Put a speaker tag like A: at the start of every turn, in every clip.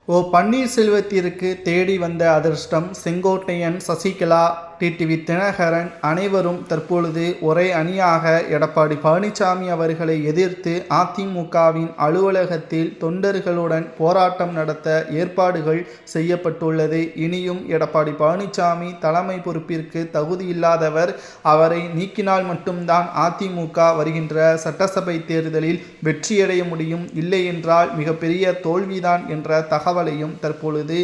A: பன்னீர்செல்வத்திற்கு தேடி வந்த அதிர்ஷ்டம். செங்கோட்டையன், சசிகலா, டிடிவி தினகரன் அனைவரும் தற்பொழுது ஒரே அணியாக எடப்பாடி பழனிசாமி அவர்களை எதிர்த்து அதிமுகவின் அலுவலகத்தில் தொண்டர்களுடன் போராட்டம் நடத்த ஏற்பாடுகள் செய்யப்பட்டுள்ளது. இனியும் எடப்பாடி பழனிசாமி தலைமை பொறுப்பிற்கு தகுதியில்லாதவர், அவரை நீக்கினால் மட்டும்தான் அதிமுக வருகின்ற சட்டசபை தேர்தலில் வெற்றியடைய முடியும், இல்லை என்றால் மிகப்பெரிய தோல்விதான் என்ற தகவலையும் தற்பொழுது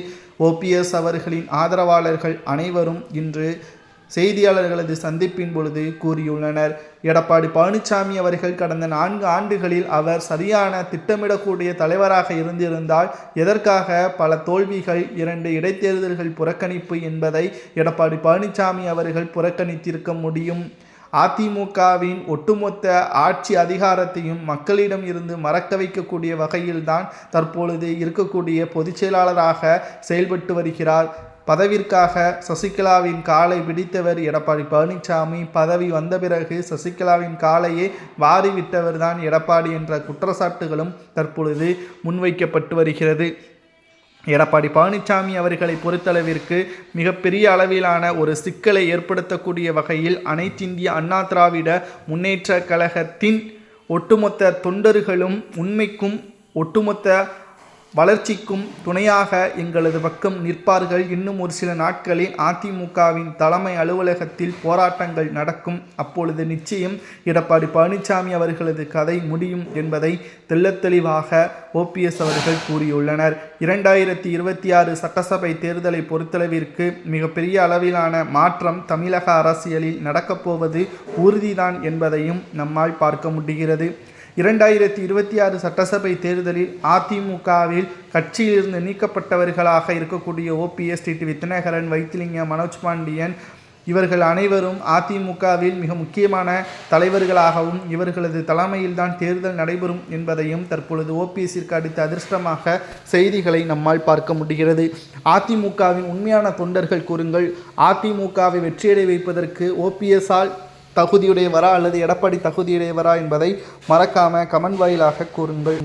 A: ஓபிஎஸ் அவர்களின் ஆதரவாளர்கள் அனைவரும் இன்று செய்தியாளர்களது சந்திப்பின் பொழுது கூறியுள்ளனர். எடப்பாடி பழனிசாமி அவர்கள் கடந்த 4 ஆண்டுகளில் அவர் சரியான திட்டமிடக்கூடிய தலைவராக இருந்திருந்தால் எதற்காக பல தோல்விகள், 2 இடைத்தேர்தல்கள் புறக்கணிப்பு என்பதை எடப்பாடி பழனிசாமி அவர்கள் புறக்கணித்திருக்க முடியும். அதிமுகவின் ஒட்டுமொத்த ஆட்சி அதிகாரத்தையும் மக்களிடம் இருந்து மறக்க வைக்கக்கூடிய வகையில்தான் தற்பொழுது இருக்கக்கூடிய பொதுச் செயலாளராக செயல்பட்டு வருகிறார். பதவிற்காக சசிகலாவின் காலை பிடித்தவர் எடப்பாடி பழனிசாமி. பதவி வந்த பிறகு சசிகலாவின் காலையே வாரிவிட்டவர் தான் எடப்பாடி என்ற குற்றச்சாட்டுகளும் தற்பொழுது முன்வைக்கப்பட்டு வருகிறது. எடப்பாடி பழனிசாமி அவர்களை பொறுத்தளவிற்கு மிகப்பெரிய அளவிலான ஒரு சிக்கலை ஏற்படுத்தக்கூடிய வகையில் அனைத்திந்திய அண்ணா திராவிட முன்னேற்ற கழகத்தின் ஒட்டுமொத்த தொண்டர்களும் உண்மைக்கும் ஒட்டுமொத்த வளர்ச்சிக்கும் துணையாக எங்களது பக்கம் நிற்பார்கள். இன்னும் ஒரு சில நாட்களில் அதிமுகவின் தலைமை அலுவலகத்தில் போராட்டங்கள் நடக்கும். அப்பொழுது நிச்சயம் எடப்பாடி பழனிசாமி அவர்களது கதை முடியும் என்பதை தெள்ளத்தெளிவாக ஓபிஎஸ் அவர்கள் கூறியுள்ளனர். 2026 சட்டசபை தேர்தலை பொறுத்தளவிற்கு மிகப்பெரிய அளவிலான மாற்றம் தமிழக அரசியலில் நடக்கப்போவது உறுதிதான் என்பதையும் நம்மால் பார்க்க முடிகிறது. 2026 சட்டசபை தேர்தலில் அதிமுகவில் கட்சியிலிருந்து நீக்கப்பட்டவர்களாக இருக்கக்கூடிய ஓபிஎஸ், டிடிவி தினகரன், வைத்திலிங்கம், மனோஜ் பாண்டியன் இவர்கள் அனைவரும் அதிமுகவில் மிக முக்கியமான தலைவர்களாகவும் இவர்களது தலைமையில்தான் தேர்தல் நடைபெறும் என்பதையும் தற்பொழுது ஓபிஎஸ்ஸிற்கு அடுத்த அதிர்ஷ்டமாக செய்திகளை நம்மால் பார்க்க முடிகிறது. அதிமுகவின் உண்மையான தொண்டர்கள் கூறுங்கள், அதிமுகவை வெற்றியடை வைப்பதற்கு ஓபிஎஸ்ஸால் தகுதியுடையவரா அல்லது எடப்பாடி தகுதியுடையவரா என்பதை மறக்காம கமெண்ட் வாயிலாக கூறுங்கள்.